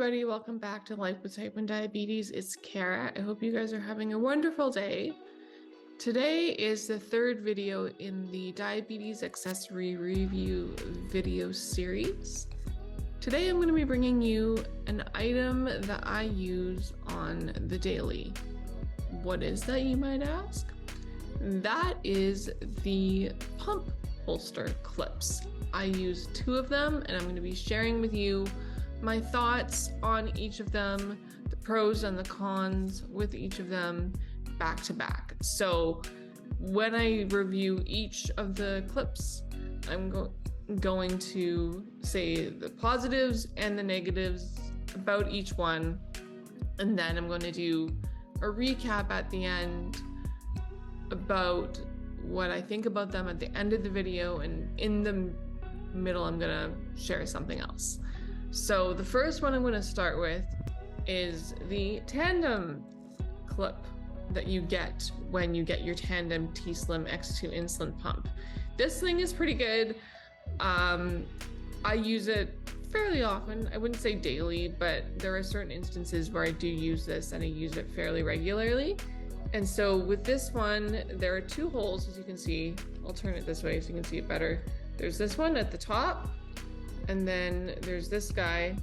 everybody, welcome back to Life with Type 1 Diabetes. It's Kara. I hope you guys are having a wonderful day. Today is the third video in the Diabetes Accessory Review video series. Today I'm going to be bringing you an item that I use on the daily. What is that, you might ask? That is the pump holster clips. I use two of them and I'm going to be sharing with you my thoughts on each of them, the pros and the cons with each of them back to back. So when I review each of the clips, I'm going to say the positives and the negatives about each one. And then I'm going to do a recap at the end about what I think about them at the end of the video, and in the middle I'm going to share something else. So the first one I'm going to start with is the tandem clip that you get when you get your tandem t:slim X2 insulin pump. This thing is pretty good. I use it fairly often. I wouldn't say daily, but there are certain instances where I do use this and I use it fairly regularly. And so with this one, there are two holes, as you can see. I'll turn it this way so you can see it better. There's this one at the top, and then there's this guy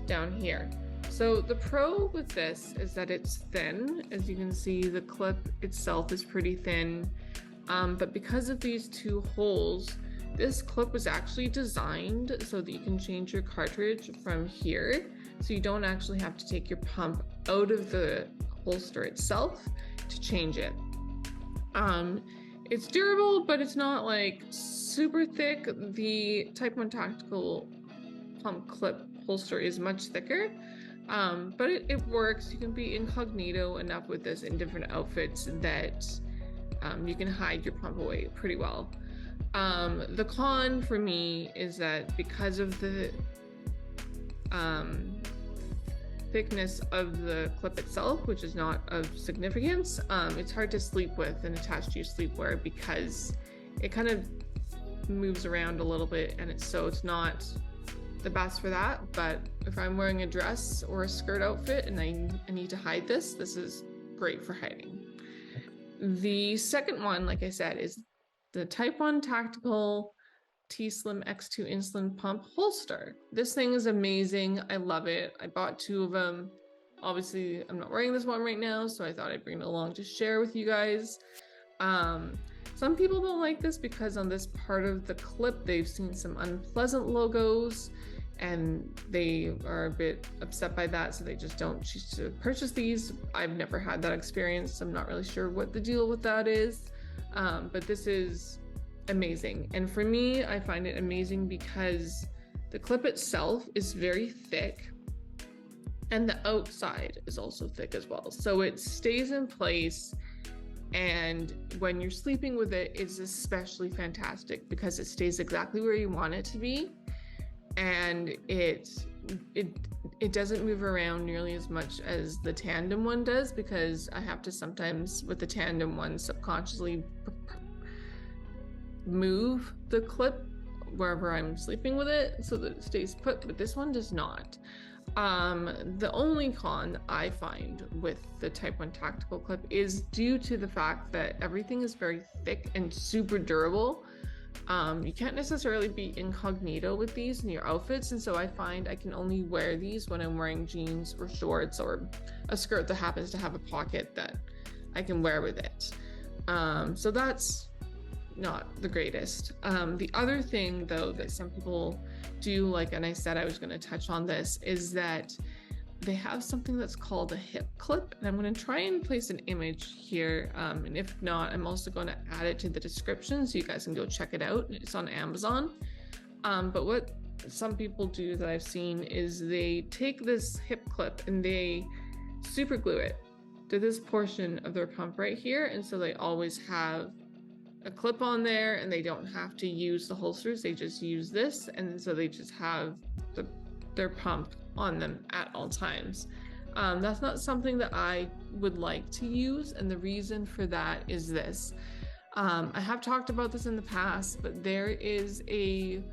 down here. So the pro with this is that it's thin. As you can see, the clip itself is pretty thin. But because of these two holes, this clip was actually designed so that you can change your cartridge from here. So you don't actually have to take your pump out of the holster itself to change it. It's durable, but it's not like super thick. The Type 1 Tactical pump clip holster is much thicker, but it works. You can be incognito enough with this in different outfits that you can hide your pump away pretty well. The con for me is that because of the thickness of the clip itself, which is not of significance, it's hard to sleep with and attach to your sleepwear because it kind of moves around a little bit, and it's not the best for that. But if I'm wearing a dress or a skirt outfit and I need to hide this is great for hiding. The second one, like I said, is the Type 1 Tactical t:slim X2 insulin pump holster. This thing is amazing. I love it. I bought two of them. Obviously, I'm not wearing this one right now, so I thought I'd bring it along to share with you guys. Some people don't like this because on this part of the clip, they've seen some unpleasant logos and they are a bit upset by that, so they just don't choose to purchase these. I've never had that experience, so I'm not really sure what the deal with that is. But this is amazing. And for me, I find it amazing because the clip itself is very thick and the outside is also thick as well. So it stays in place, and when you're sleeping with it, it's especially fantastic because it stays exactly where you want it to be, and it doesn't move around nearly as much as the tandem one does, because I have to sometimes with the tandem one subconsciously move the clip wherever I'm sleeping with it so that it stays put, but this one does not. The only con I find with the Type 1 Tactical clip is due to the fact that everything is very thick and super durable. You can't necessarily be incognito with these in your outfits, and so I find I can only wear these when I'm wearing jeans or shorts or a skirt that happens to have a pocket that I can wear with it. So that's not the greatest. The other thing though that some people do like, and I said I was going to touch on this, is that they have something that's called a hip clip, and I'm going to try and place an image here, and if not, I'm also going to add it to the description so you guys can go check it out. It's on Amazon. But what some people do that I've seen is they take this hip clip and they super glue it to this portion of their pump right here, and so they always have a clip on there and they don't have to use the holsters. They just use this, and so they just have their pump on them at all times. That's not something that I would like to use, and the reason for that is this. I have talked about this in the past, but there is a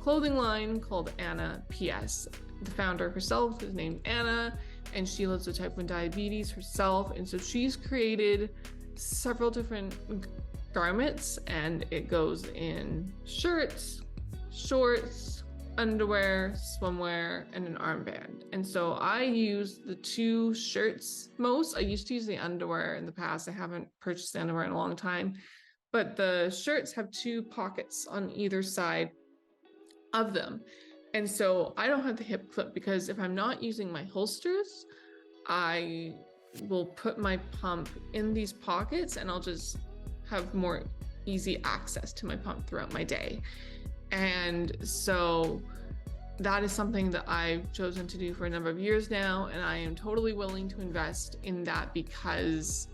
clothing line called Anna PS. the founder herself is named Anna, and she lives with type 1 diabetes herself. And so she's created several different garments, and it goes in shirts, shorts, underwear, swimwear, and an armband. And so I use the 2 shirts most. I used to use the underwear in the past. I haven't purchased the underwear in a long time, but the shirts have 2 pockets on either side of them. And so I don't have the hip clip, because if I'm not using my holsters, I will put my pump in these pockets and I'll just have more easy access to my pump throughout my day. And so that is something that I've chosen to do for a number of years now, and I am totally willing to invest in that because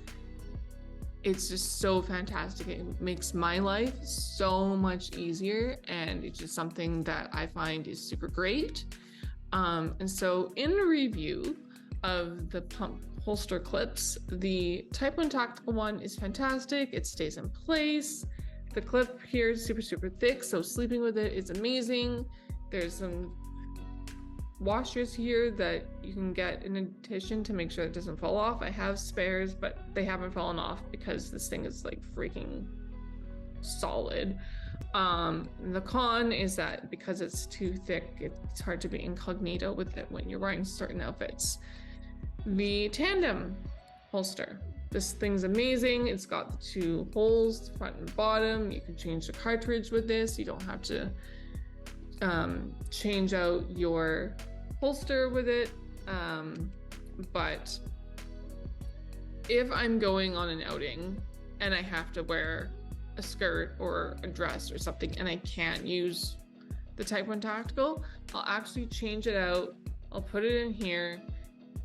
it's just so fantastic. It makes my life so much easier, and it's just something that I find is super great. And so in a review of the pump holster clips, the Type 1 tactical one is fantastic. It stays in place. The clip here is super thick, so sleeping with it is amazing. There's some washers here that you can get in addition to make sure it doesn't fall off. I have spares, but they haven't fallen off because this thing is like freaking solid. The con is that because it's too thick, it's hard to be incognito with it when you're wearing certain outfits. The tandem holster. This thing's amazing. It's got the 2 holes, front and bottom. You can change the cartridge with this. You don't have to change out your holster with it. But if I'm going on an outing and I have to wear a skirt or a dress or something and I can't use the Type 1 tactical, I'll actually change it out. I'll put it in here,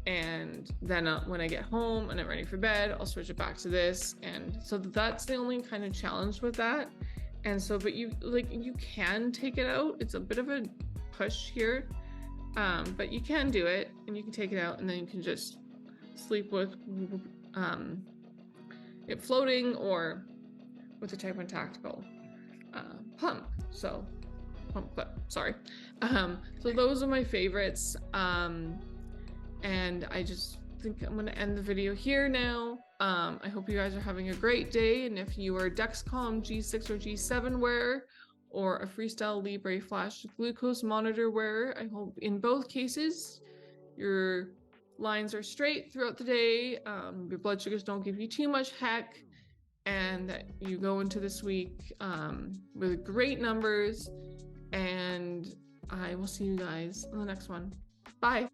and then when I get home and I'm ready for bed, I'll switch it back to this. And so that's the only kind of challenge with that. And so, but you can take it out. It's a bit of a push here, but you can do it, and you can take it out, and then you can just sleep with it floating or with a Type 1 tactical pump. So pump clip, sorry. So those are my favorites. And I just think I'm going to end the video here now. I hope you guys are having a great day. And if you are Dexcom G6 or G7 wearer, or a Freestyle Libre Flash glucose monitor wearer, I hope in both cases your lines are straight throughout the day, your blood sugars don't give you too much heck, and that you go into this week with great numbers. And I will see you guys on the next one. Bye.